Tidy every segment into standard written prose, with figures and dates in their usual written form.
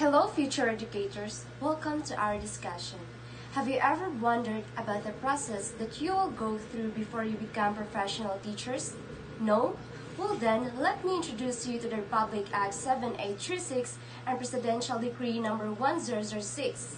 Hello future educators, welcome to our discussion. Have you ever wondered about the process that you will go through before you become professional teachers? No? Well then, let me introduce you to the Republic Act 7836 and Presidential Decree number 1006.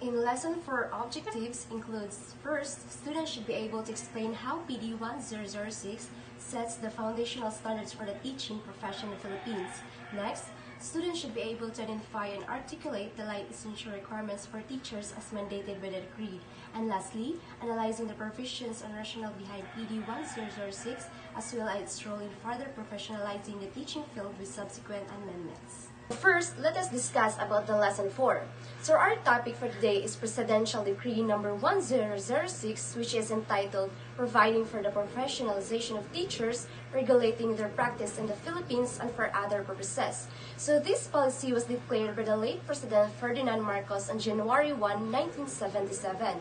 In Lesson 4, objectives includes, first, students should be able to explain how PD 1006 sets the foundational standards for the teaching profession in the Philippines. Next, students should be able to identify and articulate the essential requirements for teachers as mandated by the decree. And lastly, analyzing the provisions and rationale behind PD 1006 as well as its role in further professionalizing the teaching field with subsequent amendments. First, let us discuss about the Lesson 4. So our topic for today is Presidential Decree number 1006, which is entitled Providing for the Professionalization of Teachers, Regulating Their Practice in the Philippines and for Other Purposes. So this policy was declared by the late President Ferdinand Marcos on January 1, 1977.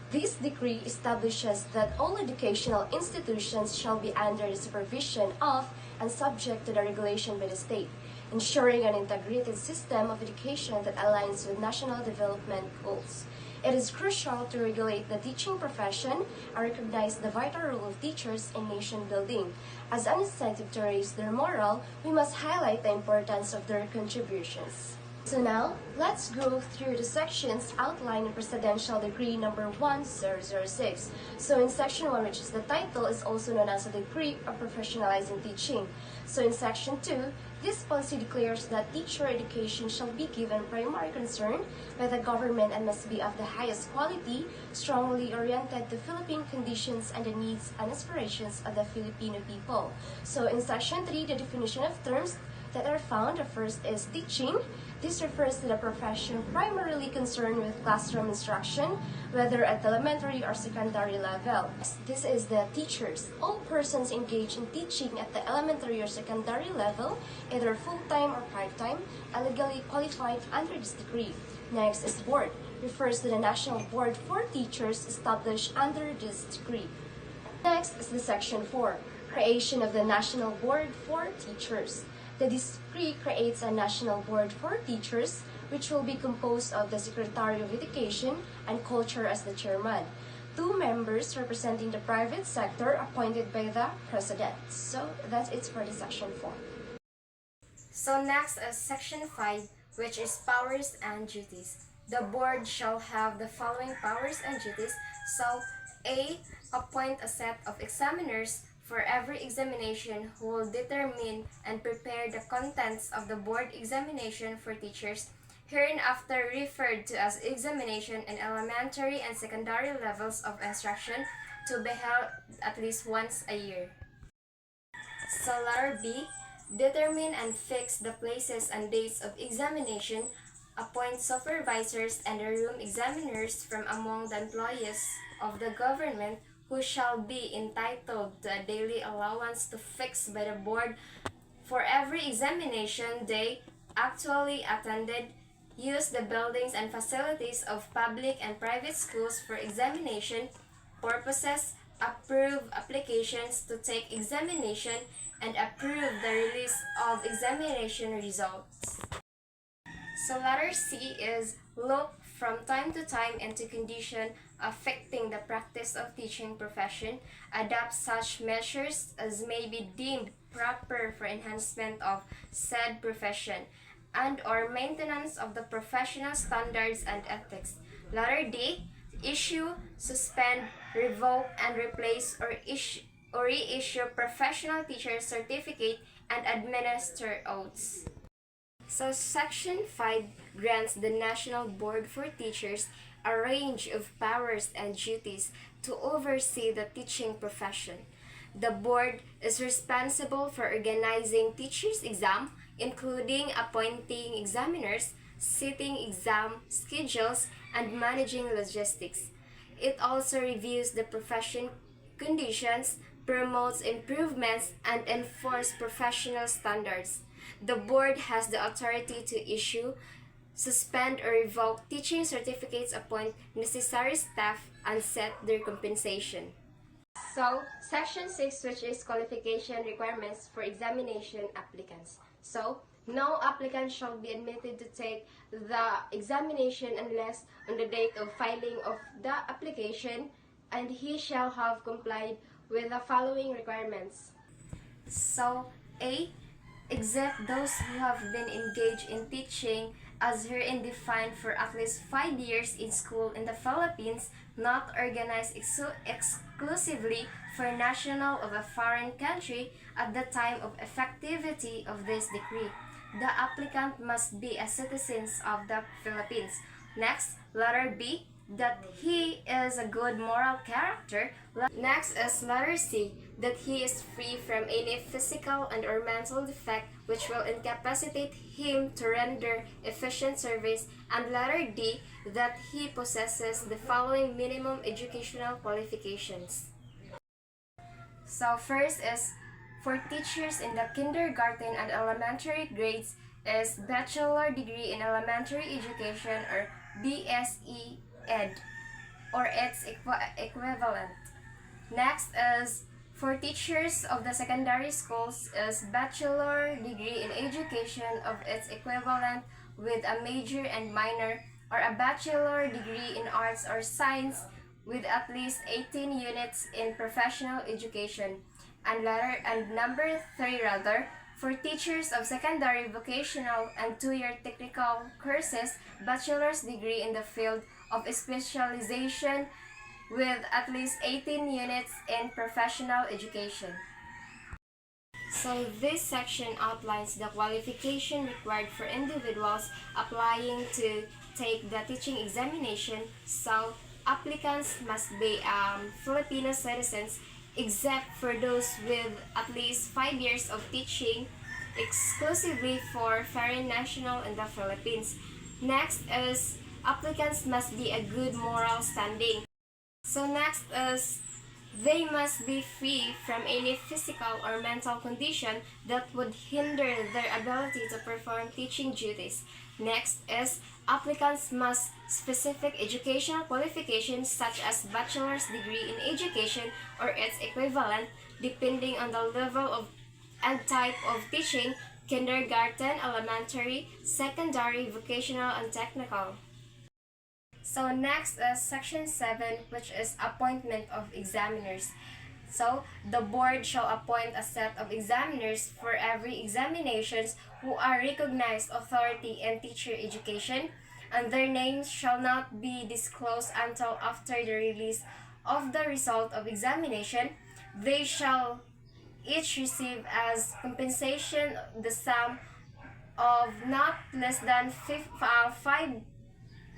This decree establishes that all educational institutions shall be under the supervision of and subject to the regulation by the state, ensuring an integrated system of education that aligns with national development goals. It is crucial to regulate the teaching profession and recognize the vital role of teachers in nation building. As an incentive to raise their morale, we must highlight the importance of their contributions. So now, let's go through the sections outlined in Presidential Decree number 1006. So in Section 1, which is the title, is also known as a Decree of Professionalizing Teaching. So in Section 2, this policy declares that teacher education shall be given primary concern by the government and must be of the highest quality, strongly oriented to Philippine conditions and the needs and aspirations of the Filipino people. So in Section 3, the definition of terms that are found, the first is teaching. This refers to the profession primarily concerned with classroom instruction, whether at elementary or secondary level. This is the teachers. All persons engaged in teaching at the elementary or secondary level, either full-time or part-time, are legally qualified under this decree. Next is board. Refers to the National Board for Teachers established under this decree. Next is the Section 4, creation of the National Board for Teachers. The decree creates a National Board for Teachers, which will be composed of the Secretary of Education and Culture as the chairman. 2 members representing the private sector appointed by the President. So that's it for the Section 4. So next is Section 5, which is powers and duties. The board shall have the following powers and duties. So A. Appoint a set of examiners for every examination who will determine and prepare the contents of the board examination for teachers, hereinafter referred to as examination in elementary and secondary levels of instruction, to be held at least once a year. So letter B, determine and fix the places and dates of examination, appoint supervisors and the room examiners from among the employees of the government who shall be entitled to a daily allowance to fix by the board for every examination they actually attended, use the buildings and facilities of public and private schools for examination purposes, approve applications to take examination, and approve the release of examination results. So letter C is look from time to time into condition affecting the practice of teaching profession, adopt such measures as may be deemed proper for enhancement of said profession and or maintenance of the professional standards and ethics. Letter D, issue, suspend, revoke, and replace or reissue professional teacher certificate and administer oaths. So Section 5 grants the National Board for Teachers a range of powers and duties to oversee the teaching profession. The board is responsible for organizing teachers' exam, including appointing examiners, setting exam schedules, and managing logistics. It also reviews the profession conditions, promotes improvements, and enforces professional standards. The board has the authority to issue, suspend or revoke teaching certificates, appoint necessary staff, and set their compensation. So, Section 6, which is qualification requirements for examination applicants. So, No applicant shall be admitted to take the examination unless on the date of filing of the application, and he shall have complied with the following requirements. So, A. Except those who have been engaged in teaching as herein defined for at least 5 years in school in the Philippines, not organized exclusively for national of a foreign country at the time of effectivity of this decree. The applicant must be a citizen of the Philippines. Next, letter B, that he is a good moral character. Next is letter C, that he is free from any physical and or mental defect which will incapacitate him to render efficient service. And letter D, that he possesses the following minimum educational qualifications. So first is for teachers in the kindergarten and elementary grades is Bachelor Degree in Elementary Education or BSE Ed or its equivalent. Next is for teachers of the secondary schools is Bachelor Degree in Education of its equivalent with a major and minor, or a Bachelor Degree in Arts or Science with at least 18 units in professional education. And number 3 rather, for teachers of secondary vocational and 2-year technical courses, bachelor's degree in the field of specialization with at least 18 units in professional education. So this section outlines the qualification required for individuals applying to take the teaching examination. So applicants must be Filipino citizens except for those with at least 5 years of teaching exclusively for foreign national in the Philippines. Next is applicants must be a good moral standing. So next is they must be free from any physical or mental condition that would hinder their ability to perform teaching duties. Next is applicants must specific educational qualifications such as bachelor's degree in education or its equivalent depending on the level of and type of teaching, kindergarten, elementary, secondary, vocational, and technical. So next is section 7, which is appointment of examiners. So the board shall appoint a set of examiners for every examinations who are recognized authority in teacher education, and their names shall not be disclosed until after the release of the result of examination. They shall each receive as compensation the sum of not less than 5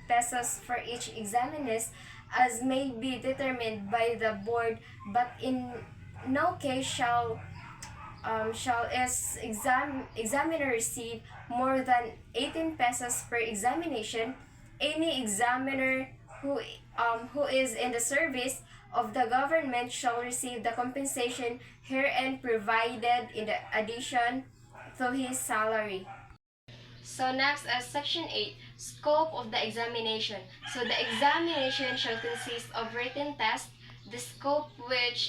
pesos for each examiners as may be determined by the board, but in no case shall examiner receive more than 18 pesos per examination. Any examiner who is in the service of the government shall receive the compensation herein provided in the addition to his salary. So next is section 8, scope of the examination. So the examination shall consist of written test, the scope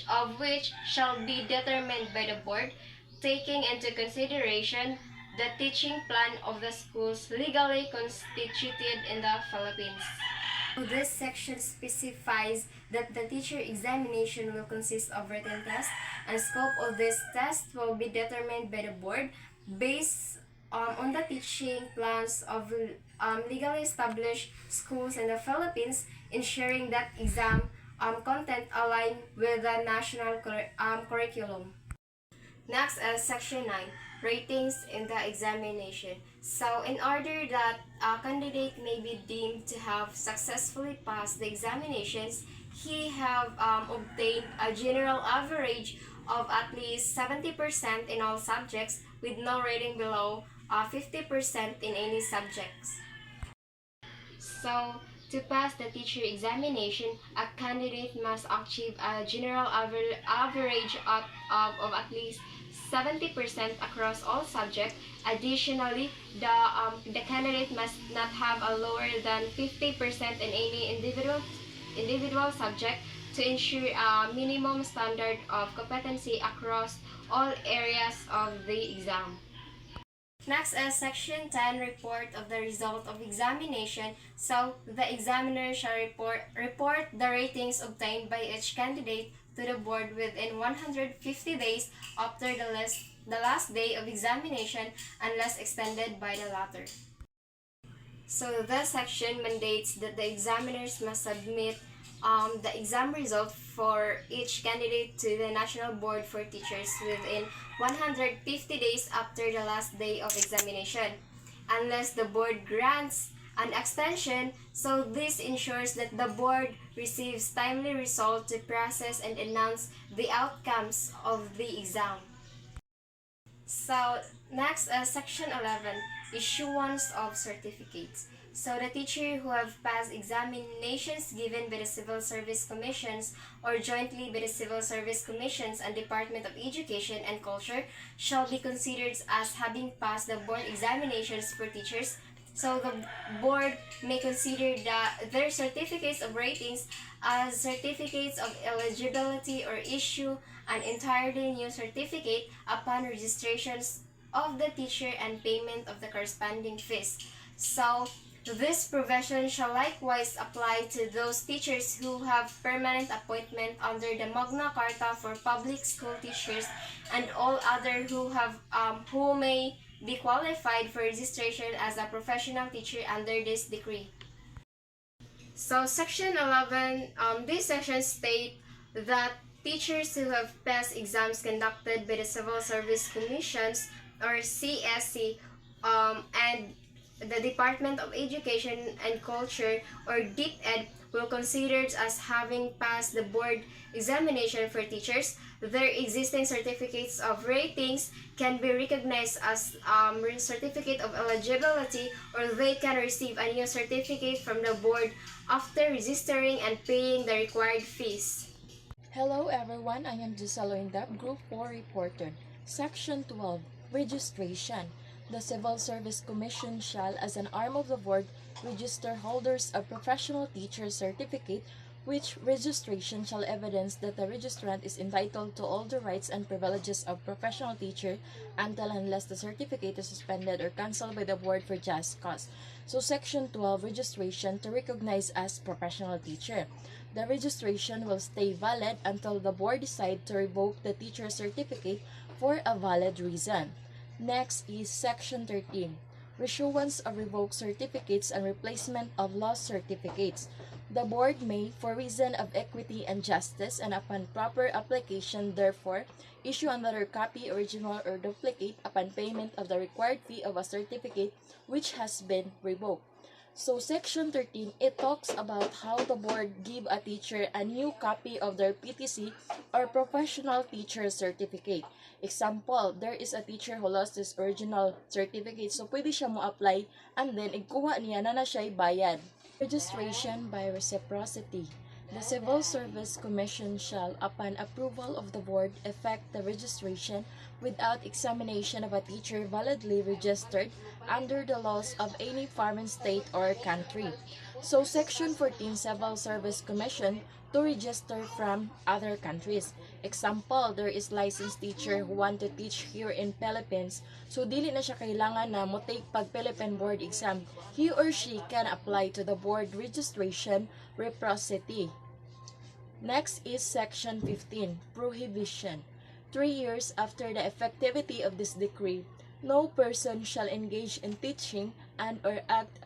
of which shall be determined by the board, taking into consideration the teaching plan of the schools legally constituted in the Philippines. So this section specifies that the teacher examination will consist of written test, and scope of this test will be determined by the board based on the teaching plans of legally established schools in the Philippines, ensuring that exam content align with the national curriculum. Next is section 9, ratings in the examination. So in order that a candidate may be deemed to have successfully passed the examinations, he have obtained a general average of at least 70% in all subjects with no rating below 50% in any subjects. So, to pass the teacher examination, a candidate must achieve a general average of at least 70% across all subjects. Additionally, the candidate must not have a lower than 50% in any individual subject to ensure a minimum standard of competency across all areas of the exam. Next is Section 10, report of the result of examination. So, the examiner shall report the ratings obtained by each candidate to the board within 150 days after the last day of examination unless extended by the latter. So, this section mandates that the examiners must submit the exam result for each candidate to the National Board for Teachers within 150 days after the last day of examination, unless the board grants an extension. So this ensures that the board receives timely result to process and announce the outcomes of the exam. So next, section 11, issuance of certificates. So the teacher who have passed examinations given by the Civil Service Commissions or jointly by the Civil Service Commissions and Department of Education and Culture shall be considered as having passed the board examinations for teachers. So the board may consider their certificates of ratings as certificates of eligibility or issue an entirely new certificate upon registrations of the teacher and payment of the corresponding fees. So, this provision shall likewise apply to those teachers who have permanent appointment under the Magna Carta for public school teachers and all other who may be qualified for registration as a professional teacher under this decree. So Section 11, this section state that teachers who have passed exams conducted by the Civil Service Commissions or CSC and the Department of Education and Culture or DepEd will consider as having passed the board examination for teachers. Their existing certificates of ratings can be recognized as certificate of eligibility, or they can receive a new certificate from the board after registering and paying the required fees. Hello everyone, I am Giselle Indap, Group 4 reporter. Section 12, Registration. The Civil Service Commission shall, as an arm of the board, register holders of professional teacher certificate, which registration shall evidence that the registrant is entitled to all the rights and privileges of professional teacher until unless the certificate is suspended or cancelled by the board for just cause. So Section 12, Registration to recognize as professional teacher. The registration will stay valid until the board decide to revoke the teacher certificate for a valid reason. Next is Section 13, Reissuance of revoked certificates and replacement of lost certificates. The board may, for reason of equity and justice and upon proper application, therefore, issue another copy, original or duplicate, upon payment of the required fee of a certificate which has been revoked. So Section 13, it talks about how the board give a teacher a new copy of their PTC or professional teacher certificate. Example, there is a teacher who lost his original certificate, so pwede siya mo apply and then ikuha niya na siya bayad. Registration by reciprocity. The Civil Service Commission shall, upon approval of the board, effect the registration without examination of a teacher validly registered under the laws of any foreign state or country. So Section 14, Civil Service Commission to register from other countries. Example, there is licensed teacher who want to teach here in Philippines, so dili na siya kailangan na mo take pag Philippine board exam. He or she can apply to the board registration reciprocity. Next is Section 15, Prohibition. 3 years after the effectivity of this decree, no person shall engage in teaching and or act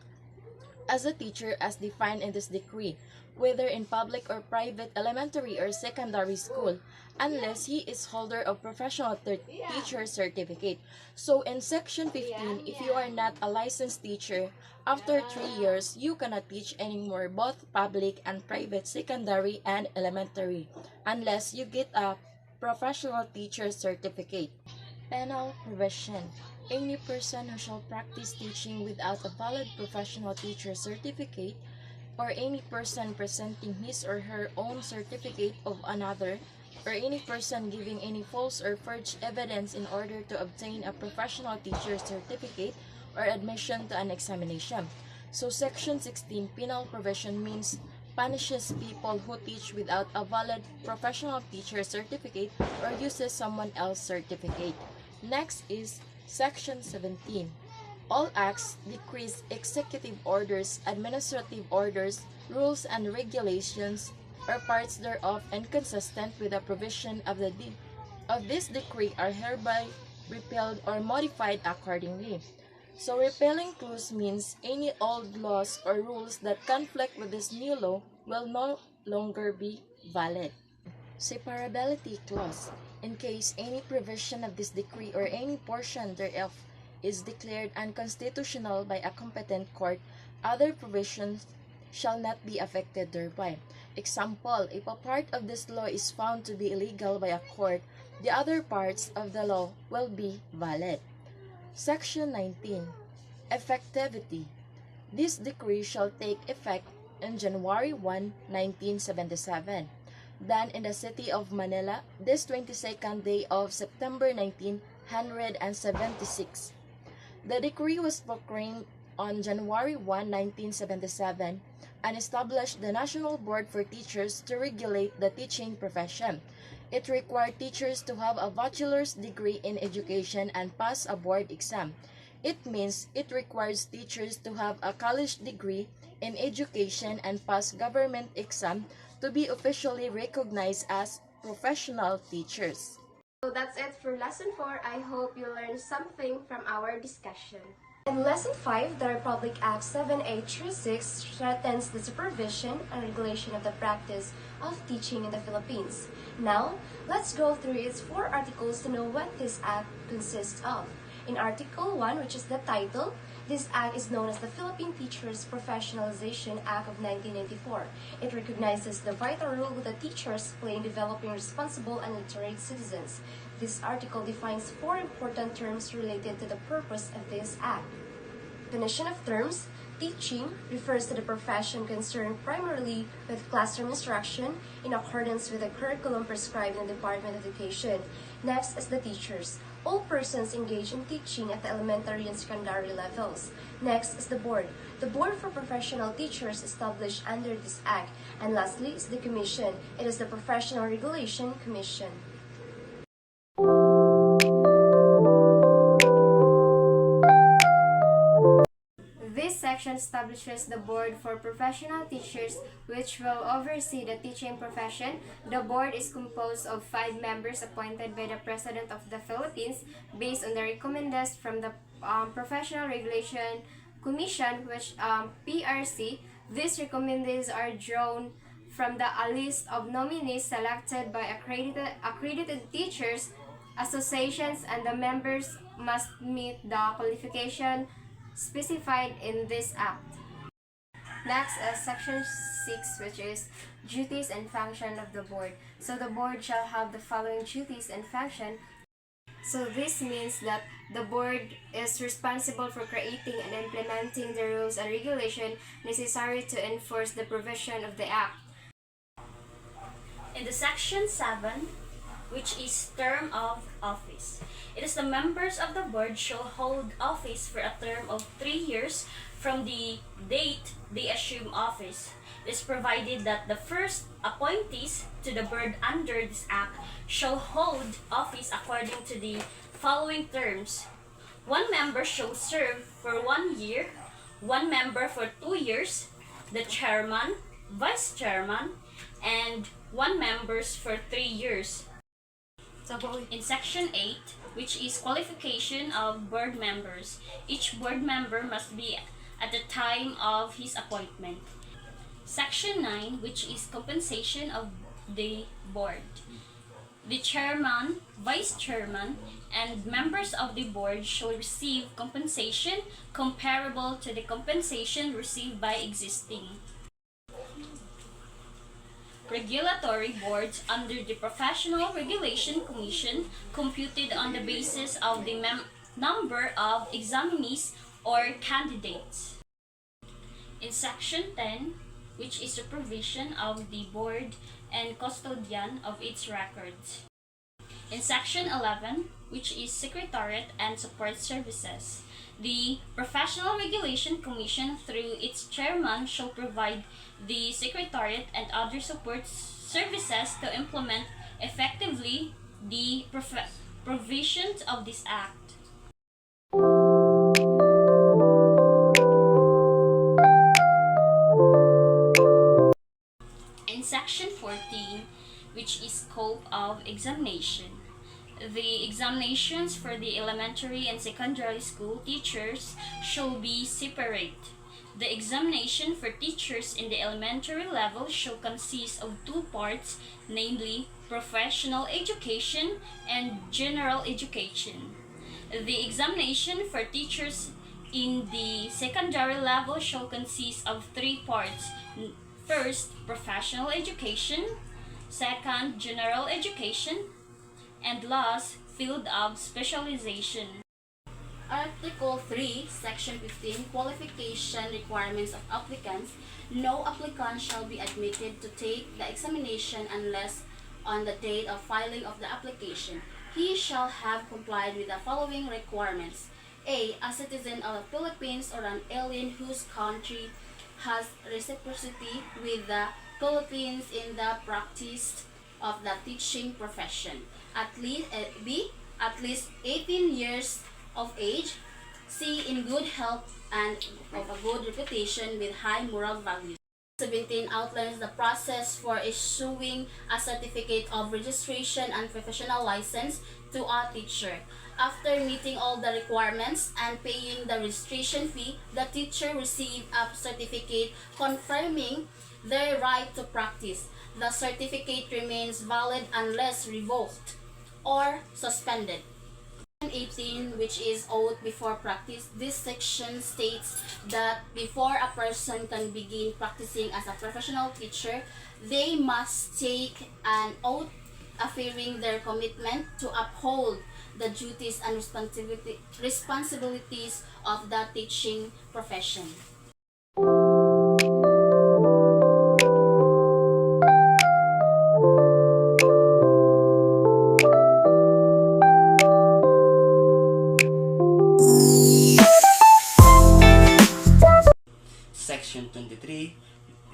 as a teacher as defined in this decree, whether in public or private elementary or secondary school, unless he is holder of professional teacher certificate. So in Section 15, if you are not a licensed teacher, after 3 years, you cannot teach anymore both public and private secondary and elementary, unless you get a professional teacher certificate. Penal provision. Any person who shall practice teaching without a valid professional teacher certificate, or any person presenting his or her own certificate of another, or any person giving any false or forged evidence in order to obtain a professional teacher certificate or admission to an examination. So Section 16, penal provision means punishes people who teach without a valid professional teacher certificate or uses someone else's certificate. Next is Section 17. All acts, decrees, executive orders, administrative orders, rules and regulations, or parts thereof inconsistent with the provision of this decree are hereby repealed or modified accordingly. So repealing clause means any old laws or rules that conflict with this new law will no longer be valid. Separability clause. In case any provision of this decree or any portion thereof is declared unconstitutional by a competent court, other provisions shall not be affected thereby. Example, if a part of this law is found to be illegal by a court, the other parts of the law will be valid. Section 19. Effectivity. This decree shall take effect on January 1, 1977. Done in the city of Manila, this 22nd day of September 1976. The decree was proclaimed on January 1, 1977, and established the National Board for Teachers to regulate the teaching profession. It required teachers to have a bachelor's degree in education and pass a board exam. It means it requires teachers to have a college degree in education and pass government exam to be officially recognized as professional teachers. So that's it for Lesson 4. I hope you learned something from our discussion. In Lesson 5, the Republic Act 7836 threatens the supervision and regulation of the practice of teaching in the Philippines. Now, let's go through its 4 articles to know what this act consists of. In Article 1, which is the title, this act is known as the Philippine Teachers Professionalization Act of 1994. It recognizes the vital role that teachers play in developing responsible and literate citizens. This article defines 4 important terms related to the purpose of this act. Definition of terms. Teaching refers to the profession concerned primarily with classroom instruction in accordance with the curriculum prescribed in the Department of Education. Next is the teachers. All persons engaged in teaching at the elementary and secondary levels. Next is the board. The board for professional teachers established under this act. And lastly is the commission. It is the Professional Regulation Commission. This section establishes the Board for Professional Teachers, which will oversee the teaching profession. The board is composed of 5 members appointed by the President of the Philippines based on the recommendations from the Professional Regulation Commission, which PRC. These recommendations are drawn from a list of nominees selected by accredited teachers associations, and the members must meet the qualification specified in this act. Next is Section 6, which is duties and function of the board. So the board shall have the following duties and function. So this means that the board is responsible for creating and implementing the rules and regulation necessary to enforce the provision of the act. In the Section 7, which is term of office. It is the members of the board shall hold office for a term of 3 years from the date they assume office. It is provided that the first appointees to the board under this act shall hold office according to the following terms. 1 member shall serve for 1 year, 1 member for 2 years, the chairman, vice chairman, and 1 members for 3 years. In Section 8, which is qualification of board members, each board member must be at the time of his appointment. Section 9, which is compensation of the board. The chairman, vice chairman, and members of the board shall receive compensation comparable to the compensation received by existing regulatory boards under the Professional Regulation Commission, computed on the basis of the number of examinees or candidates. In Section 10, which is supervision of the board and custodian of its records. In Section 11, which is secretariat and support services, the Professional Regulation Commission, through its chairman, shall provide the secretariat and other support services to implement effectively the provisions of this act. which is scope of examination. The examinations for the elementary and secondary school teachers shall be separate. The examination for teachers in the elementary level shall consist of two parts, namely professional education and general education. The examination for teachers in the secondary level shall consist of three parts. First, professional education. Second, general education. And last, field of specialization. Article 3, Section 15, Qualification Requirements of Applicants. No applicant shall be admitted to take the examination unless on the date of filing of the application he shall have complied with the following requirements. A citizen of the Philippines or an alien whose country has reciprocity with the Philippines in the practice of the teaching profession. B. At least 18 years of age. C. In good health and of a good reputation with high moral values. 17 outlines the process for issuing a certificate of registration and professional license to a teacher. After meeting all the requirements and paying the registration fee, the teacher receives a certificate confirming their right to practice. The certificate remains valid unless revoked or suspended. 18, which is oath before practice. This section states that before a person can begin practicing as a professional teacher, they must take an oath affirming their commitment to uphold the duties and responsibilities of the teaching profession. Section 23,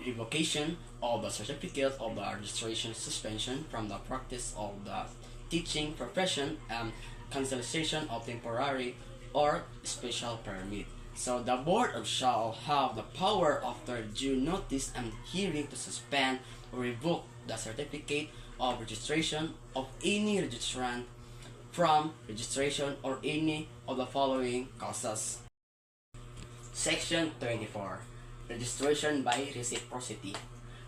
Revocation of the Certificate of the Registration Suspension from the practice of the teaching profession and cancellation of temporary or special permit. So the board shall have the power after due notice and hearing to suspend or revoke the certificate of registration of any registrant from registration or any of the following causes. Section 24, Registration by Reciprocity.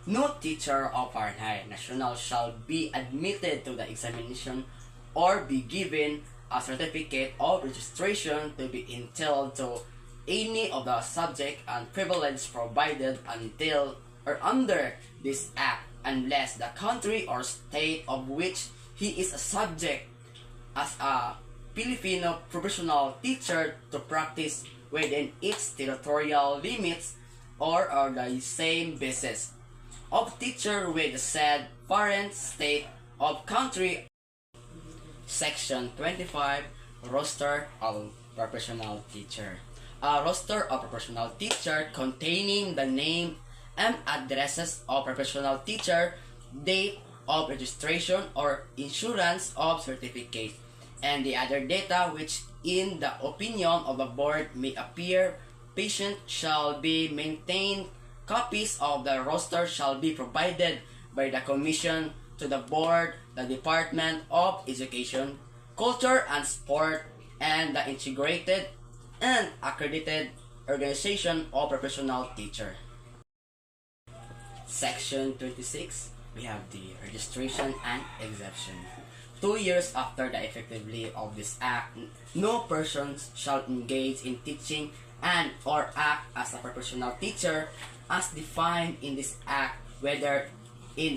No teacher of foreign high national shall be admitted to the examination or be given a certificate of registration to be entitled to any of the subject and privilege provided until or under this act unless the country or state of which he is a subject as a Filipino professional teacher to practice within its territorial limits or on the same basis of teacher with the said foreign state of country. Section 25, Roster of Professional Teacher. A roster of professional teacher containing the name and addresses of professional teacher, date of registration or insurance of certificate, and the other data which in the opinion of the board may appear patient shall be maintained. Copies of the roster shall be provided by the Commission to the Board, the Department of Education, Culture and Sport, and the Integrated and Accredited Organization of Professional Teacher. Section 26, we have the registration and exemption. 2 years after the effectivity of this act, no person shall engage in teaching and or act as a professional teacher as defined in this act, whether in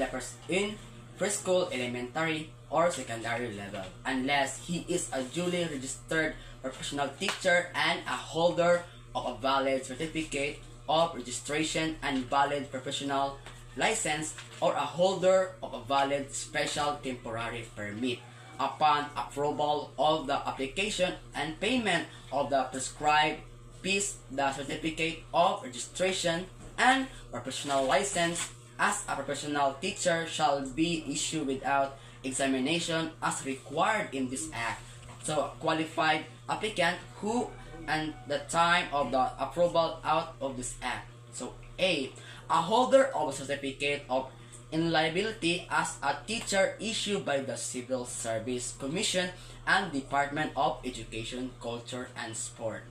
preschool, elementary, or secondary level, unless he is a duly registered professional teacher and a holder of a valid certificate of registration and valid professional license, or a holder of a valid special temporary permit. Upon approval of the application and payment of the prescribed fees, the certificate of registration and professional license as a professional teacher shall be issued without examination as required in this act. So a qualified applicant who and the time of the approval out of this act. So A holder of a certificate of in liability as a teacher issued by the Civil Service Commission and Department of Education, Culture, and Sport.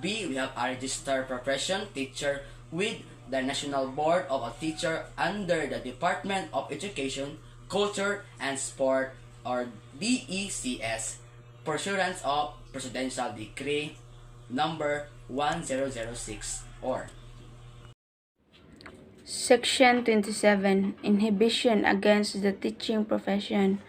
B. We have a registered profession teacher with the National Board of a Teacher under the Department of Education, Culture, and Sport, or DECS, pursuant of Presidential Decree number 1006, or Section 27, Inhibition against the teaching profession.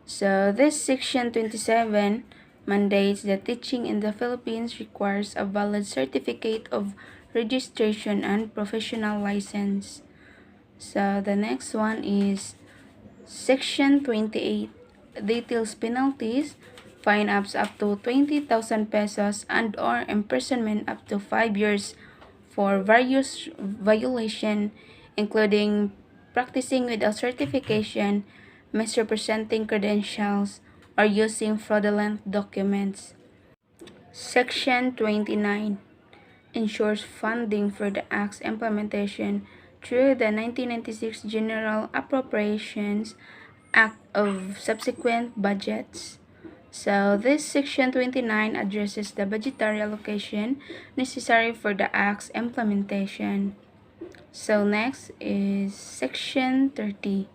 So this Section 27 mandates that teaching in the Philippines requires a valid certificate of registration and professional license. So the next one is Section 28, details penalties, fine up to 20,000 pesos and or imprisonment up to 5 years for various violation, including practicing without certification, misrepresenting credentials, or using fraudulent documents. Section 29 ensures funding for the Act's implementation through the 1996 General Appropriations Act of subsequent budgets. So this Section 29 addresses the budgetary allocation necessary for the Act's implementation. So next is Section 30,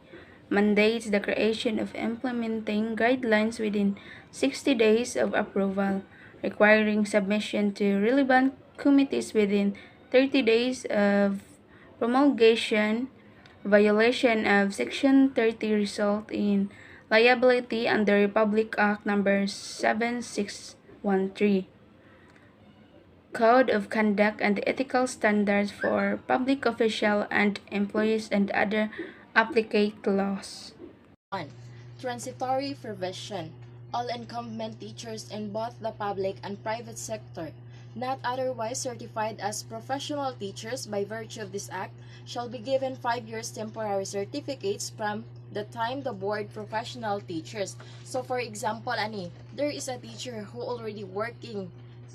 mandates the creation of implementing guidelines within 60 days of approval, requiring submission to relevant committees within 30 days of promulgation. Violation of Section 30 result in liability under Republic Act number 7613. Code of Conduct and Ethical Standards for Public Official and Employees and other applicate laws. 1. Transitory provision. All incumbent teachers in both the public and private sector, not otherwise certified as professional teachers by virtue of this act, shall be given 5 years temporary certificates from the time the board professional teachers. So for example, there is a teacher who already working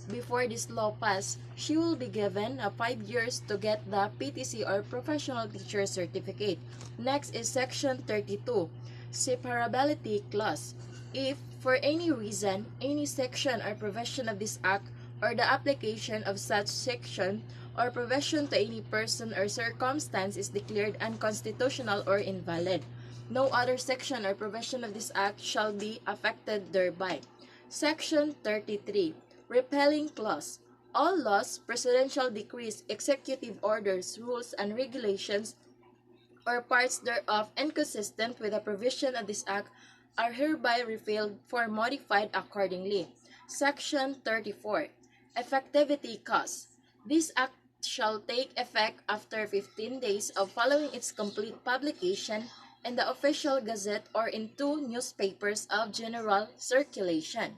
before this law passed. She will be given 5 years to get the PTC or professional teacher certificate. Next is Section 32, Separability Clause. If for any reason, any section or provision of this act or the application of such section or provision to any person or circumstance is declared unconstitutional or invalid, no other section or provision of this act shall be affected thereby. Section 33, Repealing Clause. All laws, presidential decrees, executive orders, rules, and regulations, or parts thereof inconsistent with the provision of this act are hereby repealed or modified accordingly. Section 34, Effectivity Cause. This act shall take effect after 15 days of following its complete publication in the official gazette or in 2 newspapers of general circulation.